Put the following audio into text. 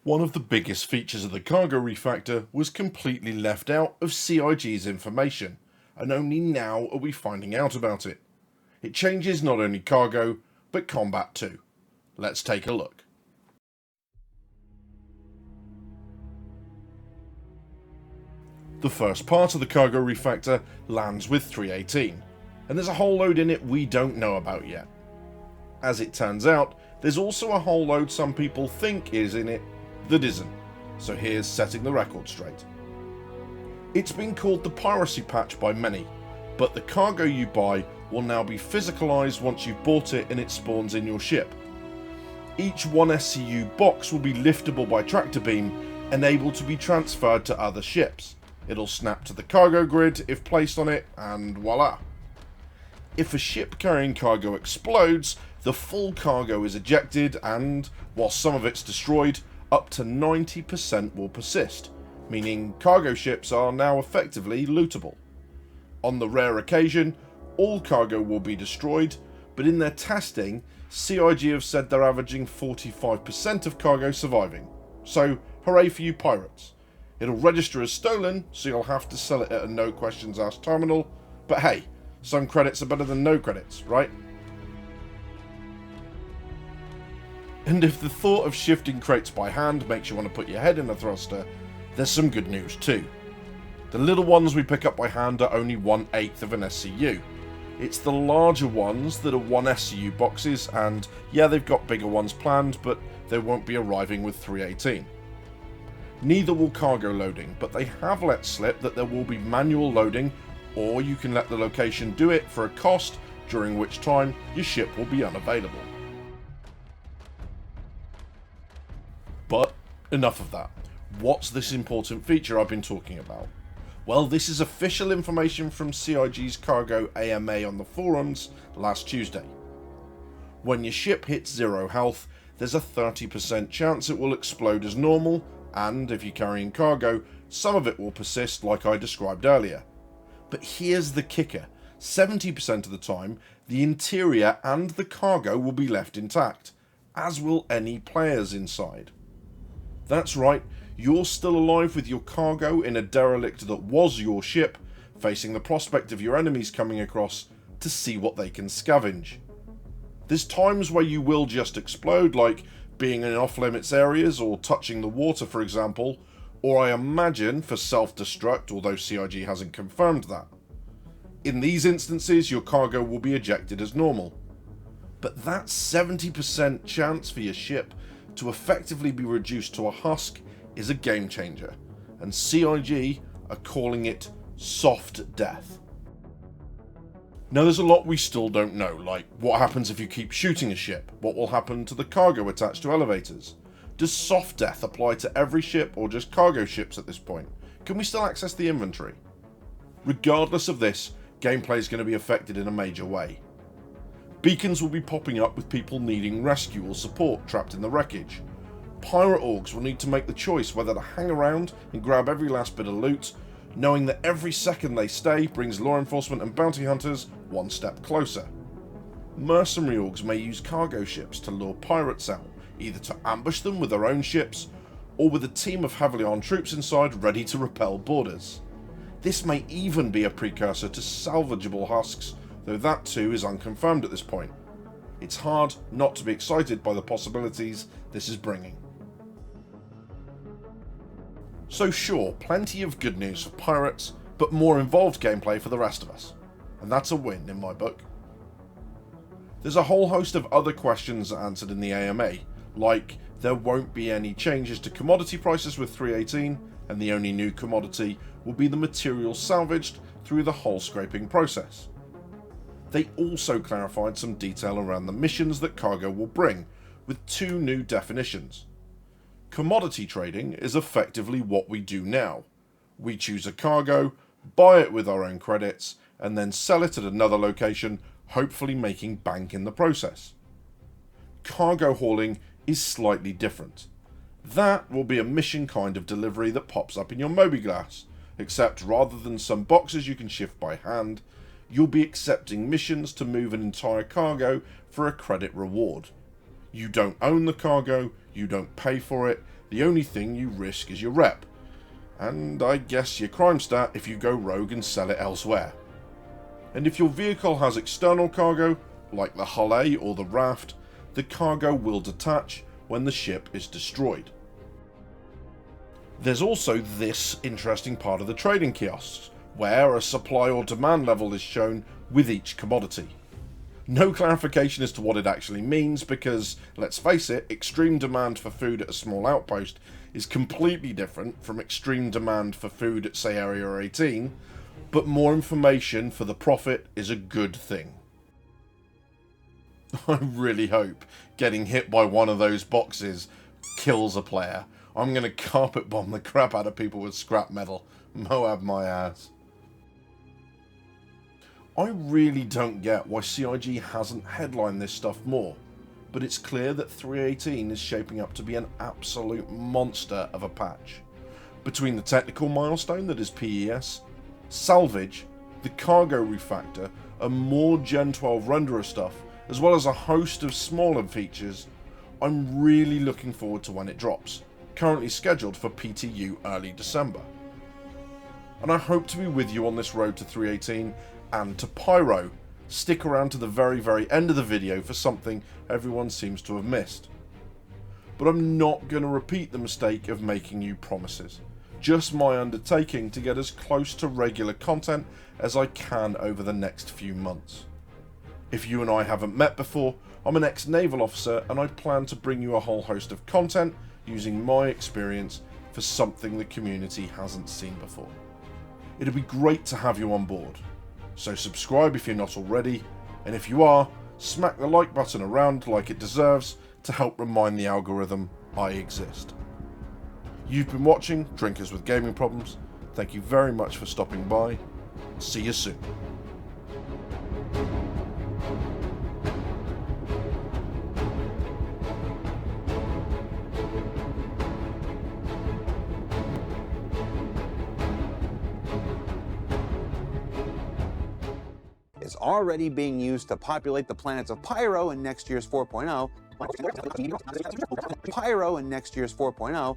One of the biggest features of the Cargo Refactor was completely left out of CIG's information, and only now are we finding out about it. It changes not only cargo, but combat too. Let's take a look. The first part of the Cargo Refactor lands with 318, and there's a whole load in it we don't know about yet. As it turns out, there's also a whole load some people think is in it that isn't, so here's setting the record straight. It's been called the piracy patch by many, but the cargo you buy will now be physicalized once you've bought it and it spawns in your ship. Each 1SCU box will be liftable by tractor beam and able to be transferred to other ships. It'll snap to the cargo grid if placed on it, and voila. If a ship carrying cargo explodes, the full cargo is ejected and, while some of it's destroyed, up to 90% will persist, meaning cargo ships are now effectively lootable. On the rare occasion, all cargo will be destroyed, but in their testing, CIG have said they're averaging 45% of cargo surviving. So, hooray for you pirates. It'll register as stolen, so you'll have to sell it at a no questions asked terminal, but hey, some credits are better than no credits, right? And if the thought of shifting crates by hand makes you want to put your head in a thruster, there's some good news too. The little ones we pick up by hand are only 1/8 of an SCU. It's the larger ones that are 1 SCU boxes, and yeah, they've got bigger ones planned, but they won't be arriving with 318. Neither will cargo loading, but they have let slip that there will be manual loading, or you can let the location do it for a cost, during which time your ship will be unavailable. But enough of that. What's this important feature I've been talking about? Well, this is official information from CIG's Cargo AMA on the forums last Tuesday. When your ship hits 0 health, there's a 30% chance it will explode as normal, and if you're carrying cargo, some of it will persist like I described earlier. But here's the kicker: 70% of the time, the interior and the cargo will be left intact, as will any players inside. That's right, you're still alive with your cargo in a derelict that was your ship, facing the prospect of your enemies coming across to see what they can scavenge. There's times where you will just explode, like being in off-limits areas or touching the water for example, or I imagine for self-destruct, although CIG hasn't confirmed that. In these instances, your cargo will be ejected as normal. But that 70% chance for your ship to effectively be reduced to a husk is a game changer, and CIG are calling it soft death. Now there's a lot we still don't know, like what happens if you keep shooting a ship, what will happen to the cargo attached to elevators. Does soft death apply to every ship or just cargo ships at this point? Can we still access the inventory? Regardless of this, gameplay is going to be affected in a major way. Beacons will be popping up with people needing rescue or support trapped in the wreckage. Pirate orgs will need to make the choice whether to hang around and grab every last bit of loot, knowing that every second they stay brings law enforcement and bounty hunters one step closer. Mercenary orgs may use cargo ships to lure pirates out, either to ambush them with their own ships, or with a team of heavily armed troops inside ready to repel boarders. This may even be a precursor to salvageable husks, though that too is unconfirmed at this point. It's hard not to be excited by the possibilities this is bringing. So sure, plenty of good news for pirates, but more involved gameplay for the rest of us. And that's a win in my book. There's a whole host of other questions answered in the AMA, like there won't be any changes to commodity prices with 318, and the only new commodity will be the material salvaged through the hull scraping process. They also clarified some detail around the missions that cargo will bring, with 2 new definitions. Commodity trading is effectively what we do now. We choose a cargo, buy it with our own credits, and then sell it at another location, hopefully making bank in the process. Cargo hauling is slightly different. That will be a mission kind of delivery that pops up in your mobiGlas, except rather than some boxes you can shift by hand, you'll be accepting missions to move an entire cargo for a credit reward. You don't own the cargo, you don't pay for it, The only thing you risk is your rep, and I guess your crime stat if you go rogue and sell it elsewhere. And if your vehicle has external cargo, like the hull A or the raft, the cargo will detach when the ship is destroyed. There's also this interesting part of the trading kiosks, where a supply or demand level is shown with each commodity. No clarification as to what it actually means because, let's face it, extreme demand for food at a small outpost is completely different from extreme demand for food at, say, Area 18, but more information for the profit is a good thing. I really hope getting hit by one of those boxes kills a player. I'm going to carpet bomb the crap out of people with scrap metal. Moab my ass. I really don't get why CIG hasn't headlined this stuff more, but it's clear that 3.18 is shaping up to be an absolute monster of a patch. Between the technical milestone that is PES, salvage, the Cargo Refactor, and more Gen 12 renderer stuff, as well as a host of smaller features, I'm really looking forward to when it drops, currently scheduled for PTU early December. And I hope to be with you on this road to 3.18 and to Pyro. Stick around to the very end of the video for something everyone seems to have missed. But I'm not going to repeat the mistake of making you promises. Just my undertaking to get as close to regular content as I can over the next few months. If you and I haven't met before, I'm an ex-naval officer and I plan to bring you a whole host of content using my experience for something the community hasn't seen before. It'd be great to have you on board. So subscribe if you're not already, and if you are, smack the like button around like it deserves to help remind the algorithm I exist. You've been watching Drinkers with Gaming Problems. Thank you very much for stopping by. See you soon. Is already being used to populate the planets of Pyro in next year's 4.0. Pyro in next year's 4.0